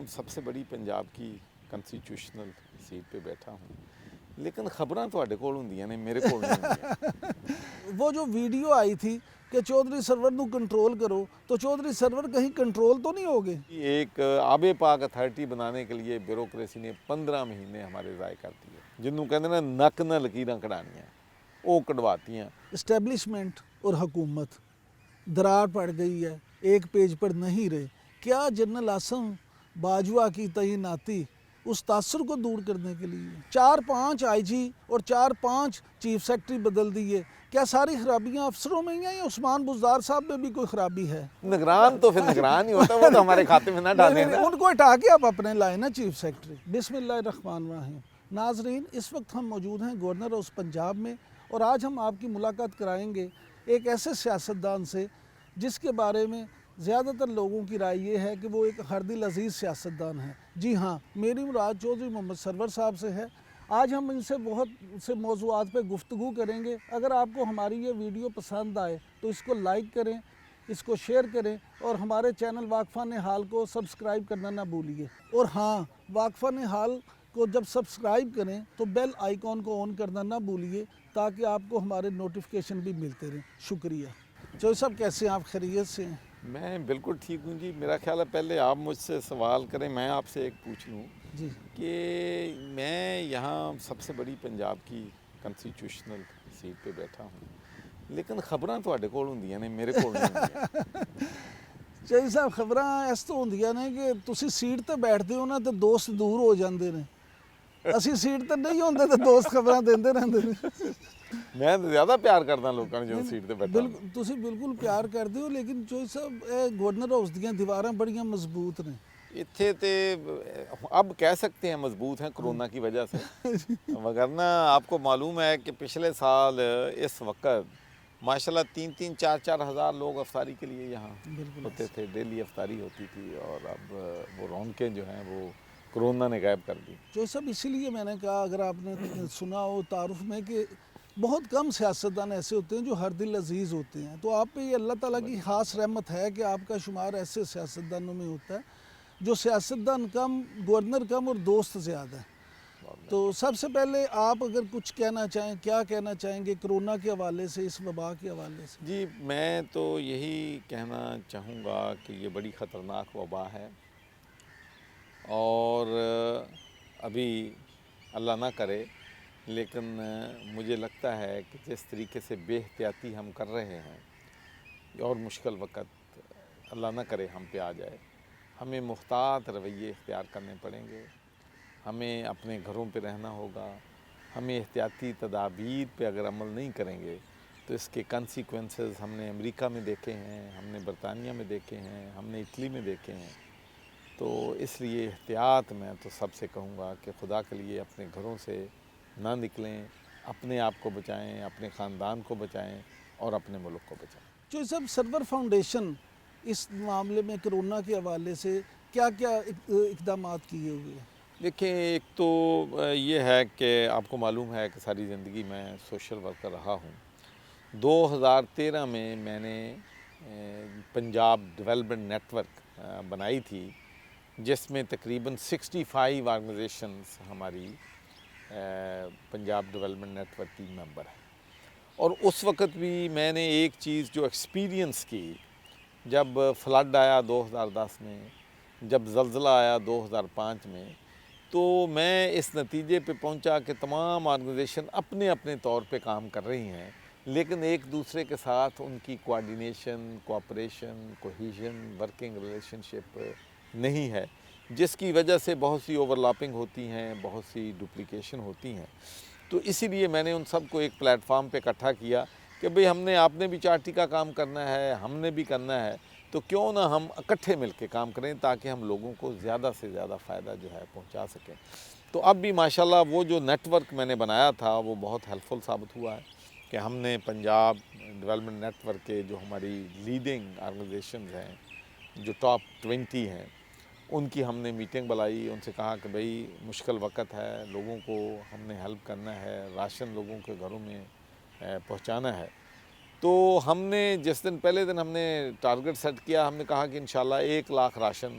سب سے بڑی پنجاب کی کنسٹیٹیوشنل سیٹ پہ بیٹھا ہوں، لیکن خبراں تواڈے کول ہوندیاں نے، میرے کول نہیں ہوندیاں۔ وہ جو ویڈیو آئی تھی کہ چودھری سرور نو کنٹرول کرو، تو چودھری سرور کہیں کنٹرول تو نہیں ہوگے؟ ایک آب پاک اتھارٹی بنانے کے لیے بیوروکریسی نے 15 مہینے ہمارے ضائع کر دیے، جنوں کہندے نا نک نہ لکیراں کڑھانیاں، وہ کڑواتیاں۔ اسٹیبلشمنٹ اور حکومت دراڑ پڑ گئی ہے، ایک پیج پر نہیں رہے۔ کیا جنرل عاصم باجوہ کی تعیناتی اس تاثر کو دور کرنے کے لیے 4-5 آئی جی اور 4-5 چیف سیکرٹری بدل دیے؟ کیا ساری خرابیاں افسروں میں ہی ہیں یا عثمان بزدار صاحب میں بھی کوئی خرابی ہے؟ نگران تو پھر نگران ہی ہوتا ہے، وہ تو ہمارے کھاتے میں نہ ڈالیں نا۔ ان کو ہٹا کے آپ اپنے لائے نا چیف سیکرٹری۔ بسم اللہ الرحمن الرحیم۔ ناظرین، اس وقت ہم موجود ہیں گورنر ہاؤس پنجاب میں، اور آج ہم آپ کی ملاقات کرائیں گے ایک ایسے سیاستدان سے جس کے بارے میں زیادہ تر لوگوں کی رائے یہ ہے کہ وہ ایک ہر دل عزیز سیاستدان ہے۔ جی ہاں، میری مراد چودھری محمد سرور صاحب سے ہے۔ آج ہم ان سے بہت سے موضوعات پہ گفتگو کریں گے۔ اگر آپ کو ہماری یہ ویڈیو پسند آئے تو اس کو لائک کریں، اس کو شیئر کریں، اور ہمارے چینل واقفہ نہال کو سبسکرائب کرنا نہ بھولیے۔ اور ہاں، واقفہ نہال کو جب سبسکرائب کریں تو بیل آئیکن کو آن کرنا نہ بھولیے تاکہ آپ کو ہمارے نوٹیفیکیشن بھی ملتے رہیں۔ شکریہ۔ چودھری صاحب کیسے ہیں آپ؟ خیریت سے ہیں؟ میں بالکل ٹھیک ہوں جی۔ میرا خیال ہے پہلے آپ مجھ سے سوال کریں، میں آپ سے ایک پوچھ لوں جی کہ میں یہاں سب سے بڑی پنجاب کی کنسٹیٹیوشنل سیٹ پہ بیٹھا ہوں، لیکن خبراں تواڈے کول ہوندیاں نے، میرے کول نہیں ہوندیاں۔ چودھری صاحب، خبراں اس تو ہوندیاں نے کہ تسی سیٹ تے بیٹھتے ہو نا تو دوست دور ہو جاندے نے، اسی سیٹ تے نہیں ہوندے تو دوست خبراں دیندے رہندے نے۔ میں زیادہ پیار کردا لوکاں نوں جو سیٹ تے بیٹھا ہوں۔ تسی بالکل پیار کردے ہو، لیکن چودھری صاحب اے گورنر ہاؤس دیاں دیواراں بڑیاں مضبوط نے۔ اتھے تے اب کہہ سکتے ہیں مضبوط ہیں کرونا کی وجہ سے، وگرنہ آپ کو معلوم ہے کہ پچھلے سال اس وقت ماشاءاللہ 3-3 4-4 ہزار لوگ افطاری کے لیے یہاں ہوتے تھے، ڈیلی افطاری ہوتی تھی، اور اب وہ رونقیں جو ہیں وہ کرونا نے غائب کر دی۔ جو سب اسی لیے میں نے کہا، اگر آپ نے سنا ہو تعارف میں، کہ بہت کم سیاستدان ایسے ہوتے ہیں جو ہر دل عزیز ہوتے ہیں، تو آپ پہ یہ اللہ تعالیٰ کی خاص رحمت ہے کہ آپ کا شمار ایسے سیاستدانوں میں ہوتا ہے جو سیاستدان کم، گورنر کم اور دوست زیادہ ہیں۔ تو سب سے پہلے آپ اگر کچھ کہنا چاہیں، کیا کہنا چاہیں گے کرونا کے حوالے سے، اس وبا کے حوالے سے؟ جی، میں تو یہی کہنا چاہوں گا کہ یہ بڑی خطرناک وبا ہے، اور ابھی اللہ نہ کرے، لیکن مجھے لگتا ہے کہ جس طریقے سے بے احتیاطی ہم کر رہے ہیں، اور مشکل وقت اللہ نہ کرے ہم پہ آ جائے، ہمیں محتاط رویے اختیار کرنے پڑیں گے، ہمیں اپنے گھروں پہ رہنا ہوگا، ہمیں احتیاطی تدابیر پہ اگر عمل نہیں کریں گے تو اس کے کنسیکوینسز ہم نے امریکہ میں دیکھے ہیں، ہم نے برطانیہ میں دیکھے ہیں، ہم نے اٹلی میں دیکھے ہیں۔ تو اس لیے احتیاط میں تو سب سے کہوں گا کہ خدا کے لیے اپنے گھروں سے نہ نکلیں، اپنے آپ کو بچائیں، اپنے خاندان کو بچائیں، اور اپنے ملک کو بچائیں۔ جو سب سرور فاؤنڈیشن اس معاملے میں کرونا کے حوالے سے کیا کیا اقدامات کیے ہوئے ہیں؟ دیکھیں، ایک تو یہ ہے کہ آپ کو معلوم ہے کہ ساری زندگی میں سوشل ورکر رہا ہوں۔ 2013 میں نے پنجاب ڈیولپمنٹ نیٹ ورک بنائی تھی، جس میں تقریباً 65 آرگنائزیشنز ہماری پنجاب ڈیولپمنٹ نیٹ ورک کی ممبر ہیں۔ اور اس وقت بھی میں نے ایک چیز جو ایکسپیرینس کی، جب فلڈ آیا 2010 میں، جب زلزلہ آیا 2005 میں، تو میں اس نتیجے پہ پہنچا کہ تمام آرگنائزیشن اپنے اپنے طور پہ کام کر رہی ہیں، لیکن ایک دوسرے کے ساتھ ان کی coordination, cooperation, cohesion, working relationship نہیں ہے، جس کی وجہ سے بہت سی اوورلاپنگ ہوتی ہیں، بہت سی ڈپلیکیشن ہوتی ہیں۔ تو اسی لیے میں نے ان سب کو ایک پلیٹ فارم پہ اکٹھا کیا کہ بھئی آپ نے بھی چارٹی کا کام کرنا ہے، ہم نے بھی کرنا ہے، تو کیوں نہ ہم اکٹھے مل کے کام کریں تاکہ ہم لوگوں کو زیادہ سے زیادہ فائدہ جو ہے پہنچا سکیں۔ تو اب بھی ماشاءاللہ وہ جو نیٹ ورک میں نے بنایا تھا وہ بہت ہیلپفل ثابت ہوا ہے کہ ہم نے پنجاب ڈیولپمنٹ نیٹ ورک کے جو ہماری لیڈنگ آرگنائزیشنز ہیں، جو ٹاپ 20 ہیں، ان کی ہم نے میٹنگ بلائی، ان سے کہا کہ بھئی مشکل وقت ہے، لوگوں کو ہم نے ہیلپ کرنا ہے، راشن لوگوں کے گھروں میں پہنچانا ہے۔ تو ہم نے جس دن پہلے دن ہم نے ٹارگٹ سیٹ کیا، ہم نے کہا کہ انشاءاللہ 1 لاکھ راشن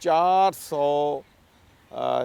400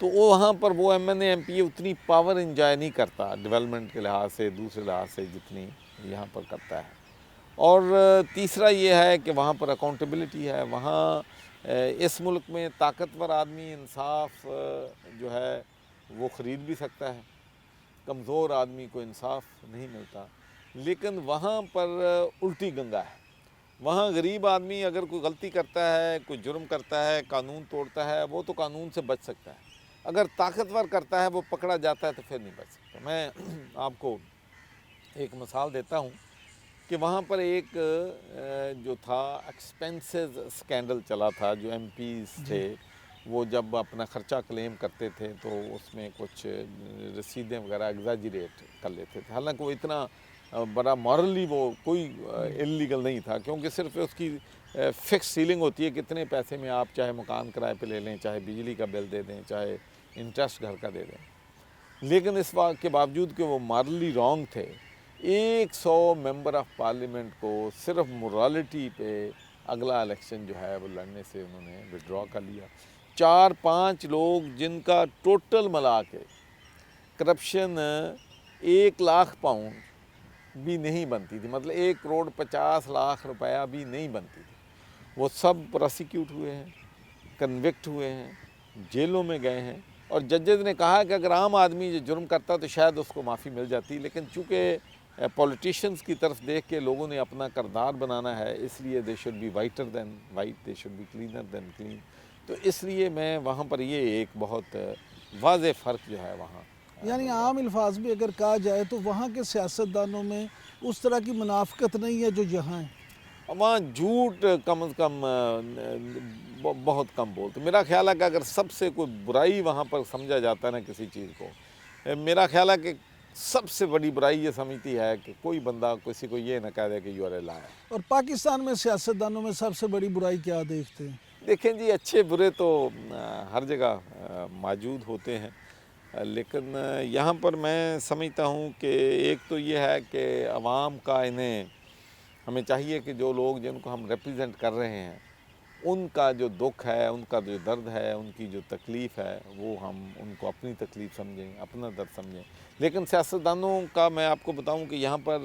تو وہاں پر وہ M N A M P A اتنی پاور انجوائے نہیں کرتا ڈیولپمنٹ کے لحاظ سے، دوسرے لحاظ سے جتنی یہاں پر کرتا ہے۔ اور تیسرا یہ ہے کہ وہاں پر اکاؤنٹیبلٹی ہے، وہاں اس ملک میں طاقتور آدمی انصاف جو ہے وہ خرید بھی سکتا ہے، کمزور آدمی کو انصاف نہیں ملتا، لیکن وہاں پر الٹی گنگا ہے۔ وہاں غریب آدمی اگر کوئی غلطی کرتا ہے، کوئی جرم کرتا ہے، قانون توڑتا ہے، وہ تو قانون سے بچ سکتا ہے، اگر طاقتور کرتا ہے وہ پکڑا جاتا ہے تو پھر نہیں بچ سکتا۔ میں آپ کو ایک مثال دیتا ہوں کہ وہاں پر ایک جو تھا ایکسپینسز اسکینڈل چلا تھا، جو ایم پیز تھے وہ جب اپنا خرچہ کلیم کرتے تھے تو اس میں کچھ رسیدیں وغیرہ ایگزاجریٹ کر لیتے تھے، حالانکہ وہ اتنا بڑا مورلی وہ کوئی انلیگل نہیں تھا، کیونکہ صرف اس کی فکس سیلنگ ہوتی ہے کتنے پیسے میں آپ چاہے مکان کرائے پہ لے لیں، چاہے بجلی کا بل دے دیں، چاہے انٹرسٹ گھر کا دے دیں۔ لیکن اس بات کے باوجود کہ وہ مارلی رانگ تھے، 100 ممبر آف پارلیمنٹ کو صرف مورالٹی پہ اگلا الیکشن جو ہے وہ لڑنے سے انہوں نے وڈرا کر لیا۔ 4-5 لوگ جن کا ٹوٹل ملا کے کرپشن 1 لاکھ پاؤنڈ بھی نہیں بنتی تھی، مطلب 1,50,00,000 روپیہ بھی نہیں بنتی تھی، وہ سب پروسیکیوٹ ہوئے ہیں، کنوکٹ ہوئے ہیں، جیلوں میں گئے ہیں، اور ججز نے کہا کہ اگر عام آدمی یہ جرم کرتا تو شاید اس کو معافی مل جاتی، لیکن چونکہ پولیٹیشینز کی طرف دیکھ کے لوگوں نے اپنا کردار بنانا ہے، اس لیے they should be whiter than white, they should be cleaner than clean, تو اس لیے میں وہاں پر یہ ایک بہت واضح فرق جو ہے وہاں۔ یعنی عام الفاظ میں اگر کہا جائے تو وہاں کے سیاستدانوں میں اس طرح کی منافقت نہیں ہے جو یہاں ہے۔ وہاں جھوٹ کم از کم بہت کم بولتے۔ میرا خیال ہے کہ اگر سب سے کوئی برائی وہاں پر سمجھا جاتا ہے نا کسی چیز کو، میرا خیال ہے کہ سب سے بڑی برائی یہ سمجھتی ہے کہ کوئی بندہ کسی کو یہ نہ کہہ دے کہ یو آر اے لائر۔ اور پاکستان میں سیاستدانوں میں سب سے بڑی برائی کیا دیکھتے ہیں؟ دیکھیں جی، اچھے برے تو ہر جگہ موجود ہوتے ہیں، لیکن یہاں پر میں سمجھتا ہوں کہ ایک تو یہ ہے کہ عوام کا ہمیں چاہیے کہ جو لوگ جن کو ہم ریپریزنٹ کر رہے ہیں ان کا جو دکھ ہے، ان کا جو درد ہے، ان کی جو تکلیف ہے، وہ ہم ان کو اپنی تکلیف سمجھیں، اپنا درد سمجھیں۔ لیکن سیاستدانوں کا میں آپ کو بتاؤں کہ یہاں پر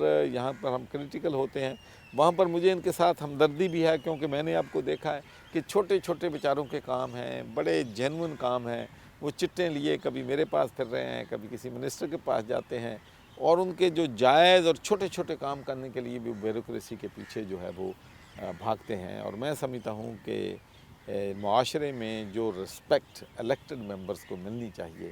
ہم کریٹیکل ہوتے ہیں، وہاں پر مجھے ان کے ساتھ ہمدردی بھی ہے، کیونکہ میں نے آپ کو دیکھا ہے کہ چھوٹے چھوٹے بیچاروں کے کام ہیں، بڑے جینون کام ہیں، وہ چٹیں لیے کبھی میرے پاس پھر رہے ہیں، کبھی کسی منسٹر کے پاس جاتے ہیں، اور ان کے جو جائز اور چھوٹے چھوٹے کام کرنے کے لیے بھی بیوروکریسی کے پیچھے جو ہے وہ بھاگتے ہیں۔ اور میں سمجھتا ہوں کہ معاشرے میں جو رسپیکٹ الیکٹڈ ممبرز کو ملنی چاہیے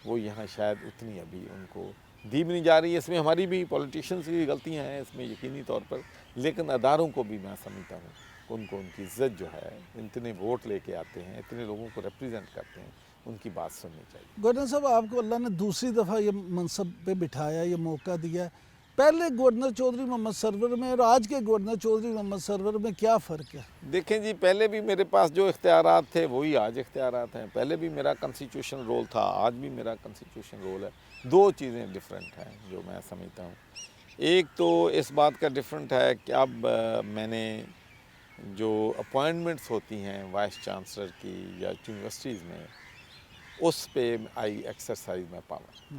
وہ یہاں شاید اتنی ابھی ان کو دی بھی نہیں جا رہی ہے۔ اس میں ہماری بھی پولیٹیشنز کی غلطیاں ہیں اس میں یقینی طور پر، لیکن اداروں کو بھی میں سمجھتا ہوں کہ ان کو ان کی عزت جو ہے، اتنے ووٹ لے کے آتے ہیں، اتنے لوگوں کو ریپریزنٹ کرتے ہیں، ان کی بات سننی چاہیے۔ گورنر صاحب، آپ کو اللہ نے دوسری دفعہ یہ منصب پہ بٹھایا، یہ موقع دیا ہے، پہلے گورنر چودھری محمد سرور میں اور آج کے گورنر چودھری محمد سرور میں کیا فرق ہے؟ دیکھیں جی، پہلے بھی میرے پاس جو اختیارات تھے وہی آج اختیارات ہیں، پہلے بھی میرا کنسٹیٹیوشن رول تھا، آج بھی میرا کنسٹیٹیوشن رول ہے۔ دو چیزیں ڈیفرنٹ ہیں جو میں سمجھتا ہوں۔ ایک تو اس بات کا ڈیفرنٹ ہے کہ اب میں نے جو اپوائنٹمنٹس ہوتی ہیں وائس چانسلر کی یا یونیورسٹیز میں، اس پہ آئی ایکسرسائز میں پاور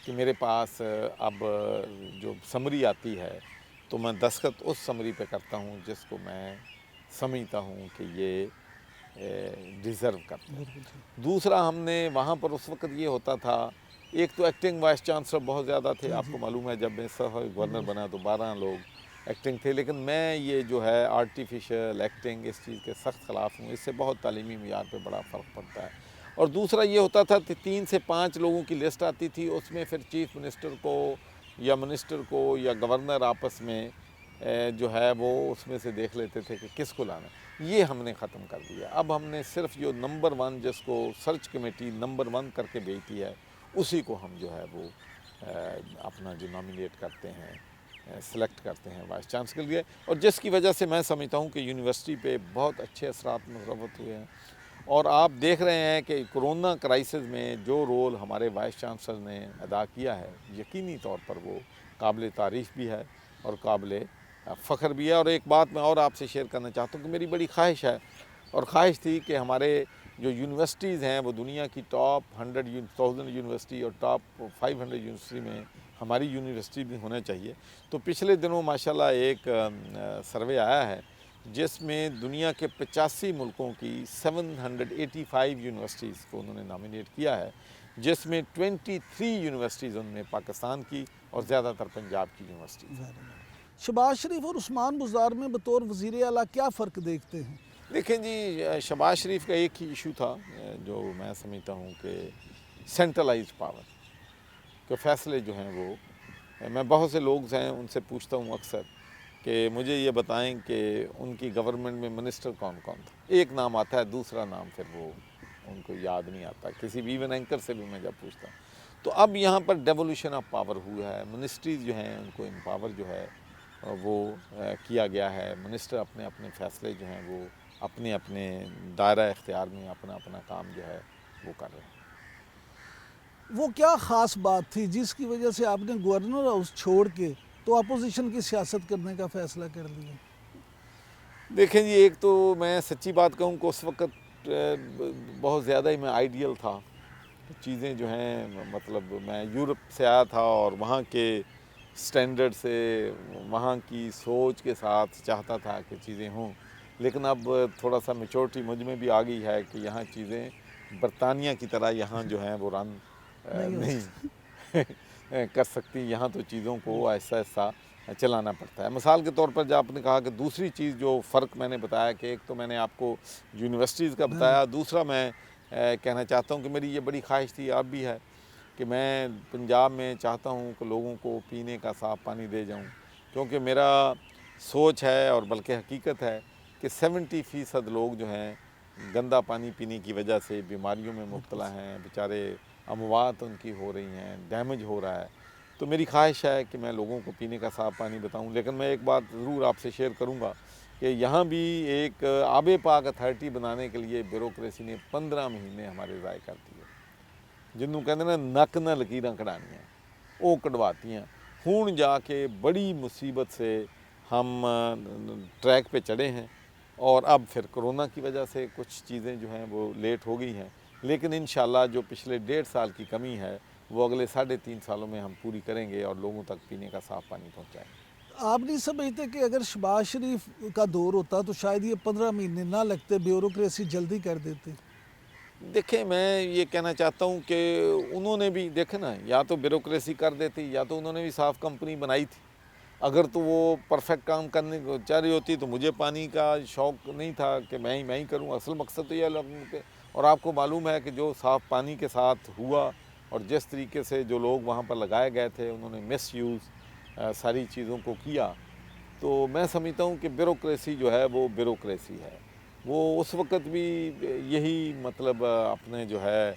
کہ میرے پاس اب جو سمری آتی ہے تو میں دستخط اس سمری پہ کرتا ہوں جس کو میں سمجھتا ہوں کہ یہ ڈیزرو کرتا ہے۔ دوسرا، ہم نے وہاں پر اس وقت یہ ہوتا تھا، ایک تو ایکٹنگ وائس چانسلر بہت زیادہ تھے، آپ کو معلوم ہے جب میں گورنر بنا تو 12 لوگ ایکٹنگ تھے، لیکن میں یہ جو ہے آرٹیفیشل ایکٹنگ اس چیز کے سخت خلاف ہوں، اس سے بہت تعلیمی معیار پہ بڑا فرق پڑتا ہے۔ اور دوسرا یہ ہوتا تھا کہ 3 سے 5 لوگوں کی لسٹ آتی تھی، اس میں پھر چیف منسٹر کو یا منسٹر کو یا گورنر آپس میں جو ہے وہ اس میں سے دیکھ لیتے تھے کہ کس کو لانا ہے۔ یہ ہم نے ختم کر دیا۔ اب ہم نے صرف جو نمبر 1 جس کو سرچ کمیٹی نمبر 1 کر کے بھیجتی ہے اسی کو ہم جو ہے وہ اپنا جو نامینیٹ کرتے ہیں، سلیکٹ کرتے ہیں وائس چانسلر کے لیے، اور جس کی وجہ سے میں سمجھتا ہوں کہ یونیورسٹی پہ بہت اچھے اثرات مرتبط ہوئے ہیں۔ اور آپ دیکھ رہے ہیں کہ کرونا کرائسس میں جو رول ہمارے وائس چانسلر نے ادا کیا ہے، یقینی طور پر وہ قابل تعریف بھی ہے اور قابل فخر بھی ہے۔ اور ایک بات میں اور آپ سے شیئر کرنا چاہتا ہوں کہ میری بڑی خواہش ہے اور خواہش تھی کہ ہمارے جو یونیورسٹیز ہیں وہ دنیا کی ٹاپ 100,000 یونیورسٹی اور ٹاپ 500 یونیورسٹی میں ہماری یونیورسٹی بھی ہونا چاہیے. تو پچھلے دنوں ماشاءاللہ ایک سروے آیا ہے جس میں دنیا کے 85 ملکوں کی 785 یونیورسٹیز کو انہوں نے نامینیٹ کیا ہے، جس میں 23 یونیورسٹیز انہوں نے پاکستان کی اور زیادہ تر پنجاب کی یونیورسٹی. شہباز شریف اور عثمان بزدار میں بطور وزیر اعلیٰ کیا فرق دیکھتے ہیں؟ دیکھیں جی، شہباز شریف کا ایک ہی ایشو تھا جو میں سمجھتا ہوں کہ سینٹرلائز پاور کے فیصلے جو ہیں وہ، میں بہت سے لوگ ہیں ان سے پوچھتا ہوں اکثر کہ مجھے یہ بتائیں کہ ان کی گورنمنٹ میں منسٹر کون کون تھا. ایک نام آتا ہے، دوسرا نام پھر وہ ان کو یاد نہیں آتا. کسی بھی ایون اینکر سے بھی میں جب پوچھتا ہوں تو اب یہاں پر ڈیولیوشن آف پاور ہوا ہے. منسٹریز جو ہیں ان کو امپاور جو ہے وہ کیا گیا ہے. منسٹر اپنے اپنے فیصلے جو ہیں وہ اپنے اپنے دائرہ اختیار میں اپنا اپنا کام جو ہے وہ کر رہے ہیں. وہ کیا خاص بات تھی جس کی وجہ سے آپ نے گورنر ہاؤس چھوڑ کے تو اپوزیشن کی سیاست کرنے کا فیصلہ کر لیا؟ دیکھیں جی، ایک تو میں سچی بات کہوں کہ اس وقت بہت زیادہ ہی میں آئیڈیل تھا. چیزیں جو ہیں مطلب میں یورپ سے آیا تھا اور وہاں کے سٹینڈرڈ سے، وہاں کی سوچ کے ساتھ چاہتا تھا کہ چیزیں ہوں. لیکن اب تھوڑا سا میچورٹی مجھ میں بھی آ گئی ہے کہ یہاں چیزیں برطانیہ کی طرح یہاں جو ہیں وہ رن نہیں کر سکتی. یہاں تو چیزوں کو ایسا ایسا چلانا پڑتا ہے. مثال کے طور پر جب آپ نے کہا کہ دوسری چیز جو فرق میں نے بتایا کہ ایک تو میں نے آپ کو یونیورسٹیز کا بتایا، دوسرا میں کہنا چاہتا ہوں کہ میری یہ بڑی خواہش تھی، اب بھی ہے، کہ میں پنجاب میں چاہتا ہوں کہ لوگوں کو پینے کا صاف پانی دے جاؤں. کیونکہ میرا سوچ ہے اور بلکہ حقیقت ہے کہ 70% لوگ جو ہیں گندا پانی پینے کی وجہ سے بیماریوں میں مبتلا ہیں. بیچارے اموات ان کی ہو رہی ہیں، ڈیمیج ہو رہا ہے. تو میری خواہش ہے کہ میں لوگوں کو پینے کا صاف پانی بتاؤں. لیکن میں ایک بات ضرور آپ سے شیئر کروں گا کہ یہاں بھی ایک آب پاک اتھارٹی بنانے کے لیے بیوروکریسی نے 15 مہینے ہمارے ضائع کر دیے. جنہوں کہتے ہیں نا نک نہ لکیراں کڑھانیاں، وہ کڑواتی ہیں. ہوں جا کے بڑی مصیبت سے ہم ٹریک پہ چڑھے ہیں. اور اب پھر کرونا کی وجہ سے کچھ چیزیں جو ہیں وہ لیٹ ہو گئی ہیں. لیکن انشاءاللہ جو پچھلے 1.5 سال کی کمی ہے وہ اگلے 3.5 سالوں میں ہم پوری کریں گے اور لوگوں تک پینے کا صاف پانی پہنچائیں گے. آپ نہیں سمجھتے کہ اگر شہباز شریف کا دور ہوتا تو شاید یہ 15 مہینے نہ لگتے، بیوروکریسی جلدی کر دیتے؟ دیکھیں، میں یہ کہنا چاہتا ہوں کہ انہوں نے بھی دیکھیں نا، یا تو بیوروکریسی کر دیتی یا تو انہوں نے بھی صاف کمپنی بنائی تھی. اگر تو وہ پرفیکٹ کام کرنے کو چاہ رہی ہوتی تو مجھے پانی کا شوق نہیں تھا کہ میں ہی کروں. اصل مقصد تو یہ لوگوں کے، اور آپ کو معلوم ہے کہ جو صاف پانی کے ساتھ ہوا اور جس طریقے سے جو لوگ وہاں پر لگائے گئے تھے انہوں نے مس یوز ساری چیزوں کو کیا. تو میں سمجھتا ہوں کہ بیوروکریسی جو ہے وہ بیوروکریسی ہے. وہ اس وقت بھی یہی مطلب اپنے جو ہے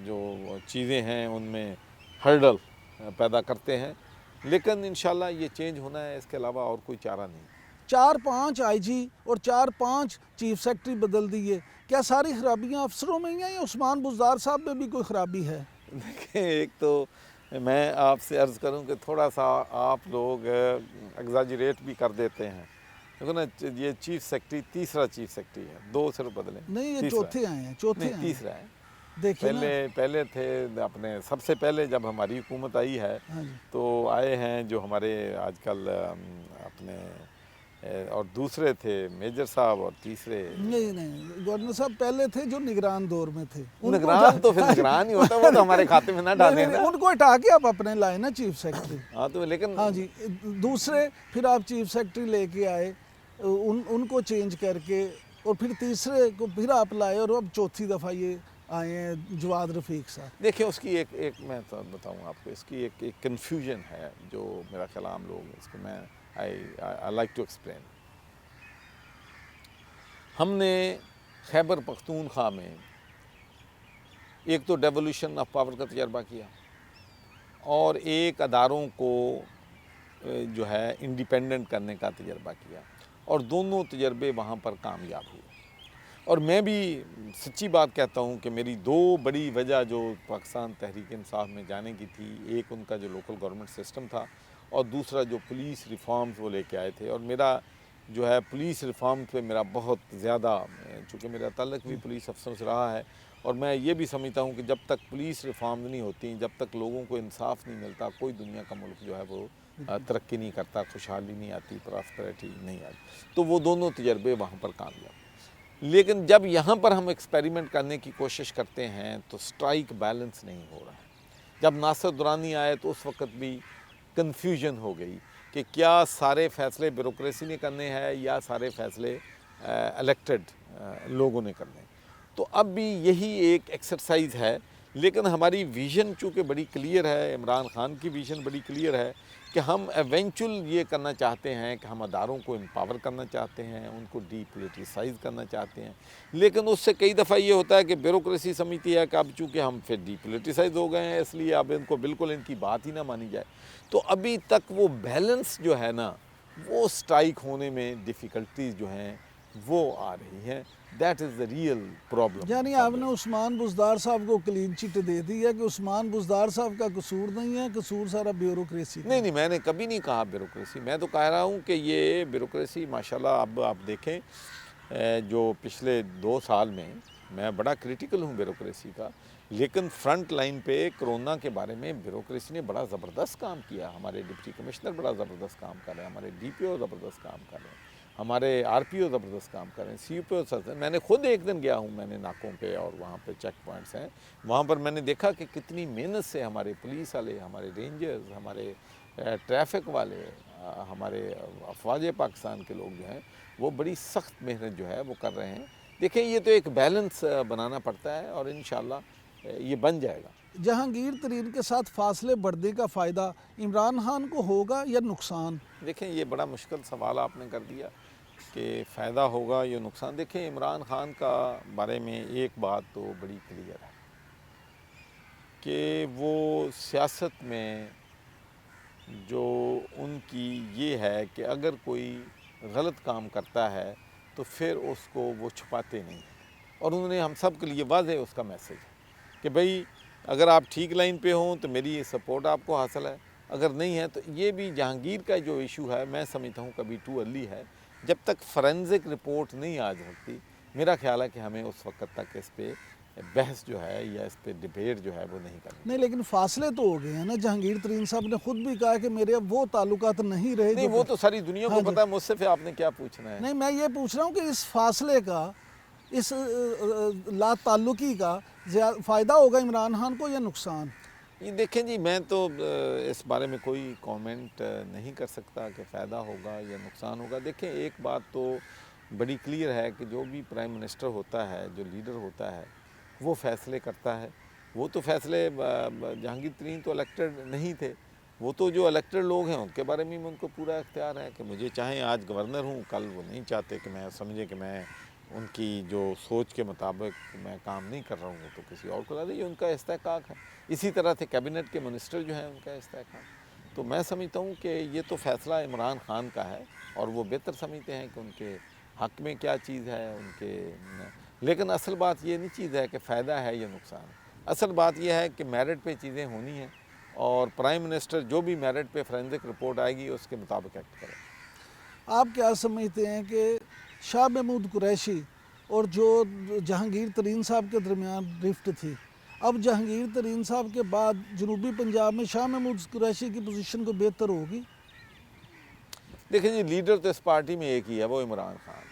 جو چیزیں ہیں ان میں ہرڈل پیدا کرتے ہیں. لیکن انشاءاللہ یہ چینج ہونا ہے، اس کے علاوہ اور کوئی چارہ نہیں. 4-5 آئی جی اور 4-5 چیف سیکرٹری بدل دیے، کیا ساری خرابیاں افسروں میں ہی ہیں یا عثمان بزدار صاحب میں بھی کوئی خرابی ہے؟ دیکھیں، ایک تو میں آپ سے عرض کروں کہ تھوڑا سا آپ لوگ ایگزاجریٹ بھی کر دیتے ہیں. دیکھو نا، یہ چیف سیکرٹری تیسرا چیف سیکرٹری ہے، 2 صرف بدلے. نہیں، یہ تیسرا چوتھے آئے ہیں، چوتھے نہیں، آئے ہیں. تیسرا ہے. دیکھیں نا. پہلے تھے اپنے سب سے پہلے جب ہماری حکومت آئی ہے ہاں جی. تو آئے ہیں جو ہمارے آج کل اپنے، اور دوسرے تھے میجر صاحب اور تیسرے نہیں، گورنر صاحب پہلے تھے جو نگران دور میں تھے. نگران. تو پھر نگران ہی ہوتا ہے، وہ تو ہمارے کھاتے میں نہ ڈالیں نا. ان کو ہٹا کے آپ اپنے لائے نا چیف سیکرٹری. ہاں تو لیکن ہاں جی، دوسرے پھر آپ چیف سیکرٹری لے کے آئے، ان کو چینج کر کے، اور پھر تیسرے کو پھر آپ لائے، اور اب چوتھی دفعہ یہ آئے ہیں جواد رفیق صاحب. دیکھیں، اس کی ایک میں تو بتاؤں آپ کو، اس کی ایک کنفیوژن ہے جو میرا خیال عام لوگ اس کو میں آئی لائک ٹو ایکسپلین. ہم نے خیبر پختونخوا میں ایک تو ڈیولیوشن آف پاور کا تجربہ کیا اور ایک اداروں کو جو ہے انڈیپینڈنٹ کرنے کا تجربہ کیا، اور دونوں تجربے وہاں پر کامیاب ہوئے. اور میں بھی سچی بات کہتا ہوں کہ میری 2 بڑی وجہ جو پاکستان تحریک انصاف میں جانے کی تھی، ایک ان کا جو لوکل گورنمنٹ سسٹم تھا اور دوسرا جو پولیس ریفارمز وہ لے کے آئے تھے. اور میرا جو ہے پولیس ریفارم پہ میرا بہت زیادہ، چونکہ میرا تعلق بھی پولیس افسروں سے رہا ہے، اور میں یہ بھی سمجھتا ہوں کہ جب تک پولیس ریفارم نہیں ہوتی، جب تک لوگوں کو انصاف نہیں ملتا، کوئی دنیا کا ملک جو ہے وہ ترقی نہیں کرتا، خوشحالی نہیں آتی، پراسپریٹی نہیں آتی۔ تو وہ دونوں تجربے وہاں پر کامیاب۔ لیکن جب یہاں پر ہم ایکسپیریمنٹ کرنے کی کوشش کرتے ہیں تو سٹرائک بیلنس نہیں ہو رہا ہے۔ جب ناصر درانی آئے تو اس وقت بھی کنفیوژن ہو گئی کہ کیا سارے فیصلے بیوروکریسی نے کرنے ہیں یا سارے فیصلے الیکٹڈ لوگوں نے کرنے ہیں۔ تو اب بھی یہی ایک ایکسرسائز ہے، لیکن ہماری ویژن چونکہ بڑی کلیئر ہے، عمران خان کی ویژن بڑی کلیئر ہے کہ ہم ایونچول یہ کرنا چاہتے ہیں کہ ہم اداروں کو امپاور کرنا چاہتے ہیں، ان کو ڈی پولیٹیسائز کرنا چاہتے ہیں، لیکن اس سے کئی دفعہ یہ ہوتا ہے کہ بیوروکریسی سمجھتی ہے کہ اب چونکہ ہم پھر ڈی پولیٹیسائز ہو گئے ہیں، اس لیے اب ان کو بالکل ان کی بات ہی نہ مانی جائے۔ تو ابھی تک وہ بیلنس جو ہے نا، وہ سٹرائک ہونے میں ڈیفیکلٹیز جو ہیں وہ آ رہی ہیں۔ That is the real problem. یعنی آپ نے عثمان بزدار صاحب کو کلین چٹ دے دی ہے کہ عثمان بزدار صاحب کا قصور نہیں ہے، قصور سارا بیوروکریسی کا۔ نہیں، میں نے کبھی نہیں کہا بیوروکریسی، میں تو کہہ رہا ہوں کہ یہ بیوروکریسی ماشاءاللہ اب آپ دیکھیں جو پچھلے 2 سال میں بڑا کریٹیکل ہوں بیوروکریسی کا، لیکن فرنٹ لائن پہ کرونا کے بارے میں بیوروکریسی نے بڑا زبردست کام کیا۔ ہمارے ڈپٹی کمشنر بڑا زبردست کام کر رہے ہیں، ہمارے ڈی پی او زبردست کام کر رہے ہیں، ہمارے آر پی او زبردست کام کر رہے ہیں، سی پی او۔ میں نے خود ایک دن گیا ہوں، میں نے ناکوں پہ اور وہاں پہ چیک پوائنٹس ہیں، وہاں پر میں نے دیکھا کہ کتنی محنت سے ہمارے پولیس والے، ہمارے رینجرز، ہمارے ٹریفک والے، ہمارے افواج پاکستان کے لوگ جو ہیں وہ بڑی سخت محنت جو ہے وہ کر رہے ہیں۔ دیکھیں یہ تو ایک بیلنس بنانا پڑتا ہے اور انشاءاللہ یہ بن جائے گا۔ جہانگیر ترین کے ساتھ فاصلے بڑھنے کا فائدہ عمران خان کو ہوگا یا نقصان؟ دیکھیں یہ بڑا مشکل سوال آپ نے کر دیا کہ فائدہ ہوگا یا نقصان۔ دیکھیں عمران خان کا بارے میں ایک بات تو بڑی کلیئر ہے کہ وہ سیاست میں جو ان کی یہ ہے کہ اگر کوئی غلط کام کرتا ہے تو پھر اس کو وہ چھپاتے نہیں ہیں، اور انہوں نے ہم سب کے لیے واضح اس کا میسیج ہے کہ بھئی اگر آپ ٹھیک لائن پہ ہوں تو میری سپورٹ آپ کو حاصل ہے، اگر نہیں ہے تو یہ بھی جہانگیر کا جو ایشو ہے میں سمجھتا ہوں کبھی ٹو ارلی ہے۔ جب تک فورینزک رپورٹ نہیں آ سکتی میرا خیال ہے کہ ہمیں اس وقت تک اس پہ بحث جو ہے یا اس پہ ڈبیٹ جو ہے وہ نہیں کرنی۔ نہیں لیکن فاصلے تو ہو گئے ہیں نا، جہانگیر ترین صاحب نے خود بھی کہا کہ میرے اب وہ تعلقات نہیں رہے نہیں وہ تو ساری دنیا کو پتہ ہے، مجھ سے پھر آپ نے کیا پوچھنا ہے؟ نہیں میں یہ پوچھ رہا ہوں کہ اس فاصلے کا، اس لا تعلقی کا فائدہ ہوگا عمران خان کو یا نقصان؟ یہ دیکھیں جی میں تو اس بارے میں کوئی کامنٹ نہیں کر سکتا کہ فائدہ ہوگا یا نقصان ہوگا۔ دیکھیں ایک بات تو بڑی کلیئر ہے کہ جو بھی پرائم منسٹر ہوتا ہے، جو لیڈر ہوتا ہے، وہ فیصلے کرتا ہے۔ وہ تو فیصلے جہانگیر ترین تو الیکٹڈ نہیں تھے، وہ تو جو الیکٹڈ لوگ ہیں ان کے بارے میں ان کو پورا اختیار ہے کہ مجھے چاہیں آج گورنر ہوں، کل وہ نہیں چاہتے کہ میں سمجھے کہ میں ان کی جو سوچ کے مطابق میں کام نہیں کر رہا ہوں تو کسی اور کو لا دیں، یہ ان کا استحقاق ہے۔ اسی طرح سے کیبنٹ کے منسٹر جو ہیں ان کا استحقاق۔ تو میں سمجھتا ہوں کہ یہ تو فیصلہ عمران خان کا ہے اور وہ بہتر سمجھتے ہیں کہ ان کے حق میں کیا چیز ہے ان کے، لیکن اصل بات یہ نہیں چیز ہے کہ فائدہ ہے یا نقصان ہے۔ اصل بات یہ ہے کہ میرٹ پہ چیزیں ہونی ہیں اور پرائم منسٹر جو بھی میرٹ پہ فورینزک رپورٹ آئے گی اس کے مطابق ایکٹ کرے۔ آپ کیا سمجھتے ہیں کہ شاہ محمود قریشی اور جو جہانگیر ترین صاحب کے درمیان رفٹ تھی، اب جہانگیر ترین صاحب کے بعد جنوبی پنجاب میں شاہ محمود قریشی کی پوزیشن کو بہتر ہوگی؟ دیکھیں جی لیڈر تو اس پارٹی میں ایک ہی ہے، وہ عمران خان۔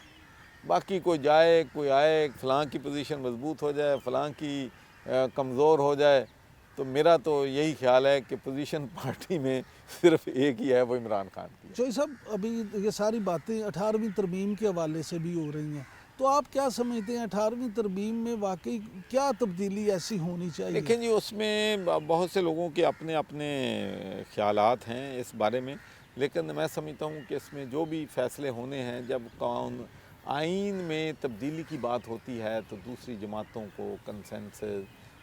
باقی کوئی جائے کوئی آئے، فلاں کی پوزیشن مضبوط ہو جائے، فلاں کی کمزور ہو جائے، تو میرا تو یہی خیال ہے کہ پوزیشن پارٹی میں صرف ایک ہی ہے، وہ عمران خان کی ہے۔ چوئی صاحب ابھی یہ ساری باتیں 18ویں ترمیم کے حوالے سے بھی ہو رہی ہیں، تو آپ کیا سمجھتے ہیں 18ویں ترمیم میں واقعی کیا تبدیلی ایسی ہونی چاہیے؟ دیکھیں جی اس میں بہت سے لوگوں کے اپنے اپنے خیالات ہیں اس بارے میں، لیکن میں سمجھتا ہوں کہ اس میں جو بھی فیصلے ہونے ہیں، جب آئین میں تبدیلی کی بات ہوتی ہے تو دوسری جماعتوں کو کنسنسس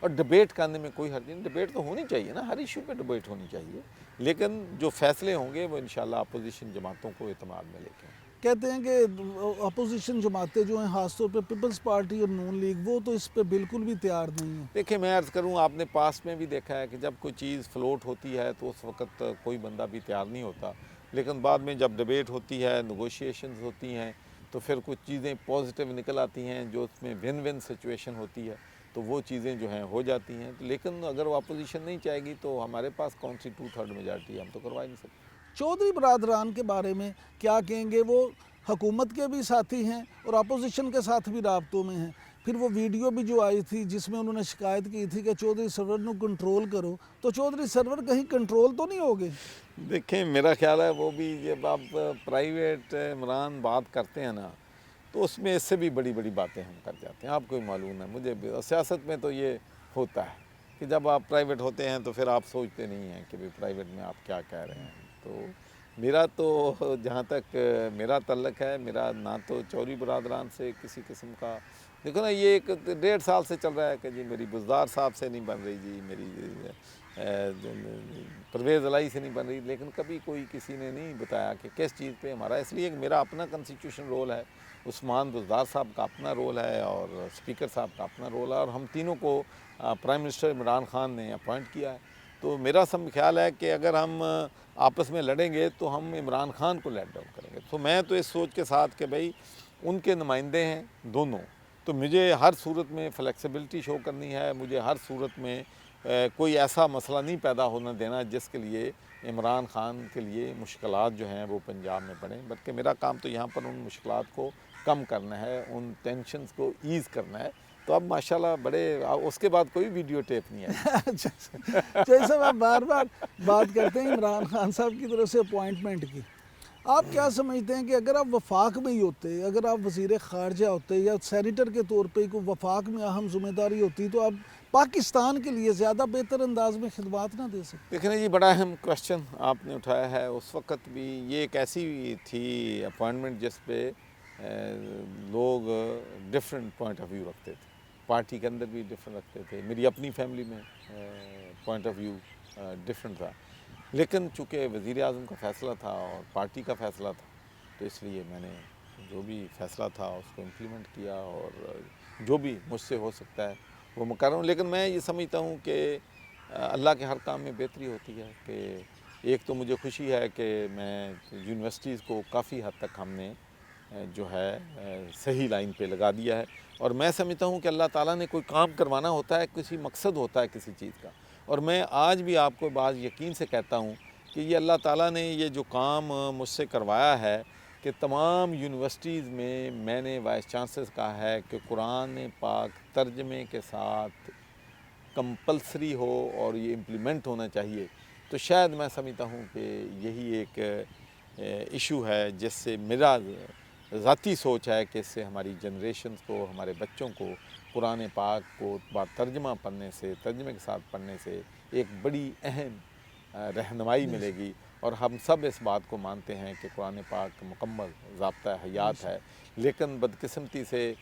اور ڈبیٹ کرنے میں کوئی حرج نہیں۔ ڈبیٹ تو ہونی چاہیے نا، ہر ایشو پہ ڈبیٹ ہونی چاہیے، لیکن جو فیصلے ہوں گے وہ انشاءاللہ اپوزیشن جماعتوں کو اعتماد میں لے کے آئیں۔ کہتے ہیں کہ اپوزیشن جماعتیں جو ہیں خاص طور پہ پیپلز پارٹی اور نون لیگ، وہ تو اس پہ بالکل بھی تیار نہیں ہیں۔ دیکھیں میں عرض کروں، آپ نے پاسٹ میں بھی دیکھا ہے کہ جب کوئی چیز فلوٹ ہوتی ہے تو اس وقت کوئی بندہ بھی تیار نہیں ہوتا، لیکن بعد میں جب ڈبیٹ ہوتی ہے، نیگوشیشنز ہوتی ہیں، تو پھر کچھ چیزیں پازیٹیو نکل آتی ہیں جو اس میں ون ون سچویشن ہوتی ہے، تو وہ چیزیں جو ہیں ہو جاتی ہیں. لیکن اگر وہ اپوزیشن نہیں چاہے گی تو ہمارے پاس کون سی 2/3 میجارٹی ہے، ہم تو کروا ہی نہیں سکتے. چودھری برادران کے بارے میں کیا کہیں گے؟ وہ حکومت کے بھی ساتھی ہیں اور اپوزیشن کے ساتھ بھی رابطوں میں ہیں. پھر وہ ویڈیو بھی جو آئی تھی جس میں انہوں نے شکایت کی تھی کہ چودھری سرور نو کنٹرول کرو، تو چودھری سرور کہیں کنٹرول تو نہیں ہوگے؟ دیکھیں میرا خیال ہے وہ بھی جب آپ پرائیویٹ عمران بات کرتے ہیں نا تو اس میں اس سے بھی بڑی بڑی باتیں ہم کر جاتے ہیں. آپ کو بھی معلوم ہے، مجھے بھی. اور سیاست میں تو یہ ہوتا ہے کہ جب آپ پرائیویٹ ہوتے ہیں تو پھر آپ سوچتے نہیں ہیں کہ پرائیویٹ میں آپ کیا کہہ رہے ہیں. تو میرا تو جہاں تک میرا تعلق ہے، میرا نہ تو چودھری برادران سے کسی قسم کا، دیکھو نا یہ ایک 1.5 سال سے چل رہا ہے کہ جی میری بزدار صاحب سے نہیں بن رہی، جی میری پرویز الہی سے نہیں بن رہی، لیکن کبھی کوئی کسی نے نہیں بتایا کہ کس چیز پہ ہمارا. اس لیے کہ میرا اپنا کنسٹیٹیوشن رول ہے، عثمان بزدار صاحب کا اپنا رول ہے اور اسپیکر صاحب کا اپنا رول ہے، اور ہم تینوں کو پرائم منسٹر عمران خان نے اپوائنٹ کیا ہے. تو میرا خیال ہے کہ اگر ہم آپس میں لڑیں گے تو ہم عمران خان کو لیٹ ڈاؤن کریں گے. تو میں تو اس سوچ کے ساتھ کہ بھئی ان کے نمائندے ہیں دونوں، تو مجھے ہر صورت میں فلیکسیبلٹی شو کرنی ہے. مجھے ہر صورت میں کوئی ایسا مسئلہ نہیں پیدا ہونا دینا جس کے لیے عمران خان کے لیے مشکلات جو ہیں وہ پنجاب میں پڑیں، بلکہ میرا کام تو یہاں پر ان مشکلات کو کم کرنا ہے، ان ٹینشنز کو ایز کرنا ہے. تو اب ماشاءاللہ بڑے، اس کے بعد کوئی ویڈیو ٹیپ نہیں ہے. جیسے صاحب آپ بار بار بات کرتے ہیں عمران خان صاحب کی طرف سے اپوائنٹمنٹ کی، آپ کیا سمجھتے ہیں کہ اگر آپ وفاق میں ہی ہوتے، اگر آپ وزیر خارجہ ہوتے یا سینیٹر کے طور پہ کوئی وفاق میں اہم ذمہ داری ہوتی تو آپ پاکستان کے لیے زیادہ بہتر انداز میں خدمات نہ دے سکتے؟ دیکھیں جی، بڑا اہم کوشچن آپ نے اٹھایا ہے. اس وقت بھی یہ ایک ایسی تھی اپوائنٹمنٹ جس پہ لوگ ڈفرینٹ پوائنٹ آف ویو رکھتے تھے. پارٹی کے اندر بھی ڈفرینٹ رکھتے تھے، میری اپنی فیملی میں پوائنٹ آف ویو ڈفرینٹ تھا. لیکن چونکہ وزیر اعظم کا فیصلہ تھا اور پارٹی کا فیصلہ تھا، تو اس لیے میں نے جو بھی فیصلہ تھا اس کو امپلیمنٹ کیا، اور جو بھی مجھ سے ہو سکتا ہے وہ میں کر رہا ہوں. لیکن میں یہ سمجھتا ہوں کہ اللہ کے ہر کام میں بہتری ہوتی ہے. کہ ایک تو مجھے خوشی ہے کہ میں یونیورسٹیز کو کافی حد تک ہم نے جو ہے صحیح لائن پہ لگا دیا ہے. اور میں سمجھتا ہوں کہ اللہ تعالیٰ نے کوئی کام کروانا ہوتا ہے، کسی مقصد ہوتا ہے کسی چیز کا. اور میں آج بھی آپ کو بعض یقین سے کہتا ہوں کہ یہ اللہ تعالیٰ نے یہ جو کام مجھ سے کروایا ہے کہ تمام یونیورسٹیز میں نے وائس چانسلر سے کہا ہے کہ قرآن پاک ترجمے کے ساتھ کمپلسری ہو اور یہ امپلیمنٹ ہونا چاہیے. تو شاید میں سمجھتا ہوں کہ یہی ایک ایشو ہے جس سے میرا ذاتی سوچ ہے کہ اس سے ہماری جنریشنز کو، ہمارے بچوں کو قرآن پاک کو ترجمہ پڑھنے سے، ترجمے کے ساتھ پڑھنے سے ایک بڑی اہم رہنمائی ملے گی. اور ہم سب اس بات کو مانتے ہیں کہ قرآن پاک مکمل ضابطہ حیات ہے. لیکن بدقسمتی سے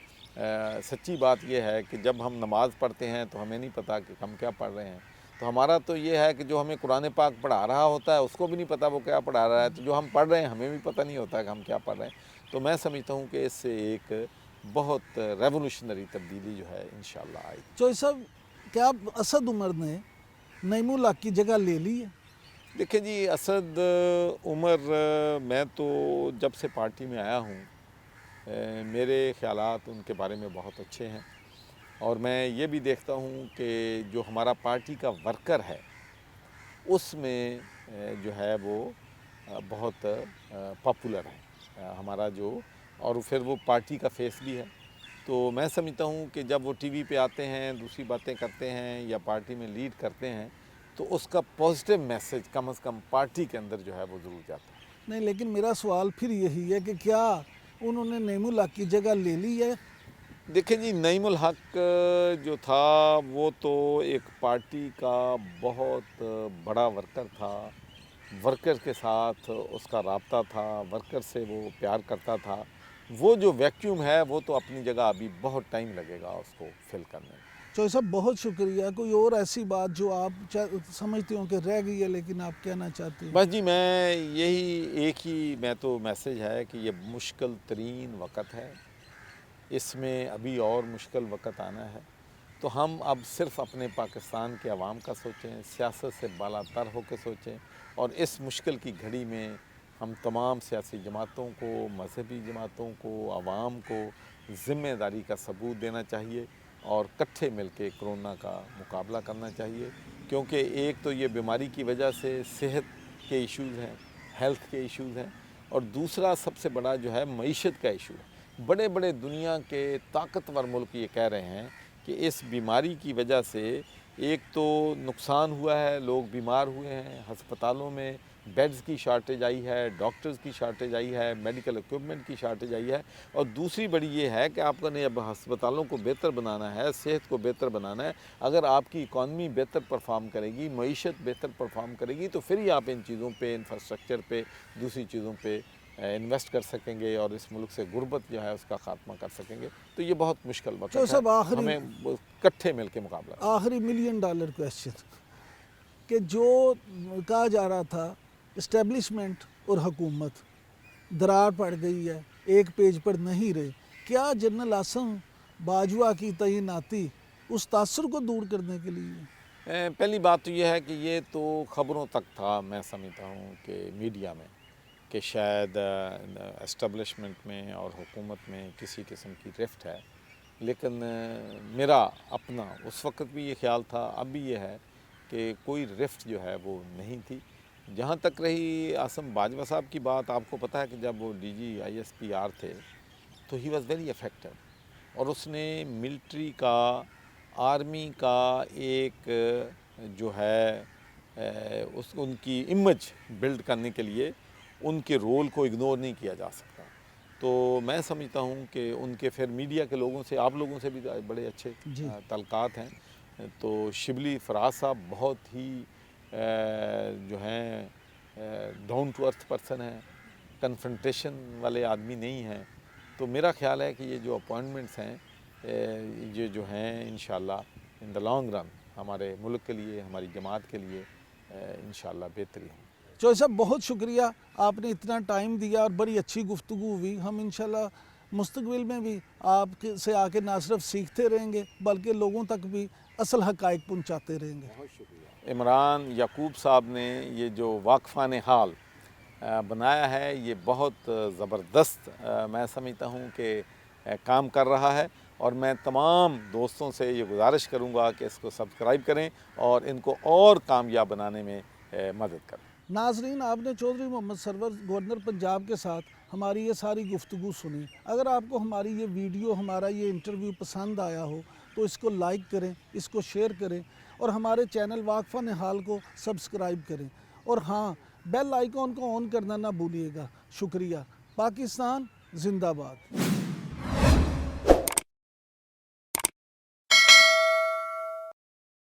سچی بات یہ ہے کہ جب ہم نماز پڑھتے ہیں تو ہمیں نہیں پتہ کہ ہم کیا پڑھ رہے ہیں. تو ہمارا تو یہ ہے کہ جو ہمیں قرآن پاک پڑھا رہا ہوتا ہے اس کو بھی نہیں پتہ وہ کیا پڑھا رہا ہے، تو جو ہم پڑھ رہے ہیں ہمیں بھی پتہ نہیں ہوتا کہ ہم کیا پڑھ رہے ہیں. تو میں سمجھتا ہوں کہ اس سے ایک بہت ریولوشنری تبدیلی جو ہے انشاءاللہ آئے گی. چوہدری صاحب، کیا اسد عمر نے نعیم اللہ کی جگہ لے لی ہے؟ دیکھیں جی، اسد عمر، میں تو جب سے پارٹی میں آیا ہوں میرے خیالات ان کے بارے میں بہت اچھے ہیں. اور میں یہ بھی دیکھتا ہوں کہ جو ہمارا پارٹی کا ورکر ہے اس میں جو ہے وہ بہت پاپولر ہے ہمارا جو، اور پھر وہ پارٹی کا فیس بھی ہے. تو میں سمجھتا ہوں کہ جب وہ ٹی وی پہ آتے ہیں، دوسری باتیں کرتے ہیں یا پارٹی میں لیڈ کرتے ہیں، تو اس کا پازیٹیو میسج کم از کم پارٹی کے اندر جو ہے وہ ضرور جاتا ہے. نہیں، لیکن میرا سوال پھر یہی ہے کہ کیا انہوں نے نعیم اللہ کی جگہ لے لی ہے؟ دیکھیں جی، نعیم الحق جو تھا وہ تو ایک پارٹی کا بہت بڑا ورکر تھا. ورکر کے ساتھ اس کا رابطہ تھا، ورکر سے وہ پیار کرتا تھا. وہ جو ویکیوم ہے وہ تو اپنی جگہ ابھی بہت ٹائم لگے گا اس کو فل کرنے میں. چوہدری صاحب بہت شکریہ. کوئی اور ایسی بات جو آپ سمجھتے ہوں کہ رہ گئی ہے لیکن آپ کہنا چاہتے ہیں؟ بس جی، میں یہی ایک ہی میں تو میسج ہے کہ یہ مشکل ترین وقت ہے، اس میں ابھی اور مشکل وقت آنا ہے. تو ہم اب صرف اپنے پاکستان کے عوام کا سوچیں، سیاست سے بالا تر ہو کے سوچیں، اور اس مشکل کی گھڑی میں ہم تمام سیاسی جماعتوں کو، مذہبی جماعتوں کو، عوام کو ذمہ داری کا ثبوت دینا چاہیے اور کٹھے مل کے کرونا کا مقابلہ کرنا چاہیے، کیونکہ ایک تو یہ بیماری کی وجہ سے صحت کے ایشوز ہیں، ہیلتھ کے ایشوز ہیں، اور دوسرا سب سے بڑا جو ہے معیشت کا ایشو ہے۔ بڑے بڑے دنیا کے طاقتور ملک یہ کہہ رہے ہیں کہ اس بیماری کی وجہ سے ایک تو نقصان ہوا ہے، لوگ بیمار ہوئے ہیں، ہسپتالوں میں بیڈز کی شارٹیج آئی ہے، ڈاکٹرز کی شارٹیج آئی ہے، میڈیکل اکوپمنٹ کی شارٹیج آئی ہے، اور دوسری بڑی یہ ہے کہ آپ نے اب ہسپتالوں کو بہتر بنانا ہے، صحت کو بہتر بنانا ہے۔ اگر آپ کی اکانومی بہتر پرفارم کرے گی، معیشت بہتر پرفارم کرے گی، تو پھر ہی آپ ان چیزوں پہ، انفراسٹرکچر پہ، دوسری چیزوں پہ انویسٹ کر سکیں گے اور اس ملک سے غربت جو ہے اس کا خاتمہ کر سکیں گے۔ تو یہ بہت مشکل وقت جو سب ہے، ہمیں کٹھے مل کے مقابلہ کرنا ہے۔ آخری $1 ملین کویسچن کہ جو کہا جا رہا تھا اسٹیبلشمنٹ اور حکومت درار پڑ گئی ہے، ایک پیج پر نہیں رہے، کیا جنرل عاصم باجوہ کی تعیناتی اس تاثر کو دور کرنے کے لیے؟ پہلی بات تو یہ ہے کہ یہ تو خبروں تک تھا، میں سمجھتا ہوں کہ میڈیا میں، کہ شاید اسٹیبلشمنٹ میں اور حکومت میں کسی قسم کی رفٹ ہے، لیکن میرا اپنا اس وقت بھی یہ خیال تھا، اب بھی یہ ہے کہ کوئی رفٹ جو ہے وہ نہیں تھی۔ جہاں تک رہی عاصم باجوہ صاحب کی بات، آپ کو پتہ ہے کہ جب وہ DGISPR تھے تو ہی واز ویری افیکٹو، اور اس نے ملٹری کا، آرمی کا ایک جو ہے ان کی امیج بلڈ کرنے کے لیے ان کے رول کو اگنور نہیں کیا جا سکتا۔ تو میں سمجھتا ہوں کہ ان کے پھر میڈیا کے لوگوں سے، آپ لوگوں سے بھی بڑے اچھے تعلقات ہیں، تو شبلی فراز صاحب بہت ہی جو ہیں ڈاؤن ٹو ارتھ پرسن ہیں، کنفرنٹیشن والے آدمی نہیں ہیں۔ تو میرا خیال ہے کہ یہ جو اپوائنٹمنٹس ہیں یہ جو ہیں انشاءاللہ ان دا لانگ رن ہمارے ملک کے لیے، ہماری جماعت کے لیے انشاءاللہ بہتری ہوں۔ چوہدری صاحب بہت شکریہ، آپ نے اتنا ٹائم دیا اور بڑی اچھی گفتگو ہوئی۔ ہم انشاءاللہ مستقبل میں بھی آپ سے آ کے نہ صرف سیکھتے رہیں گے بلکہ لوگوں تک بھی اصل حقائق پہنچاتے رہیں گے۔ بہت شکریہ۔ عمران یعقوب صاحب نے یہ جو واقفان حال بنایا ہے، یہ بہت زبردست میں سمجھتا ہوں کہ کام کر رہا ہے، اور میں تمام دوستوں سے یہ گزارش کروں گا کہ اس کو سبسکرائب کریں اور ان کو اور کامیاب بنانے میں مدد کریں۔ ناظرین، آپ نے چودھری محمد سرور گورنر پنجاب کے ساتھ ہماری یہ ساری گفتگو سنی۔ اگر آپ کو ہماری یہ ویڈیو، ہمارا یہ انٹرویو پسند آیا ہو تو اس کو لائک کریں، اس کو شیئر کریں، اور ہمارے چینل واقفہ نہال کو سبسکرائب کریں، اور ہاں، بیل آئیکن کو آن کرنا نہ بھولیے گا۔ شکریہ۔ پاکستان زندہ باد۔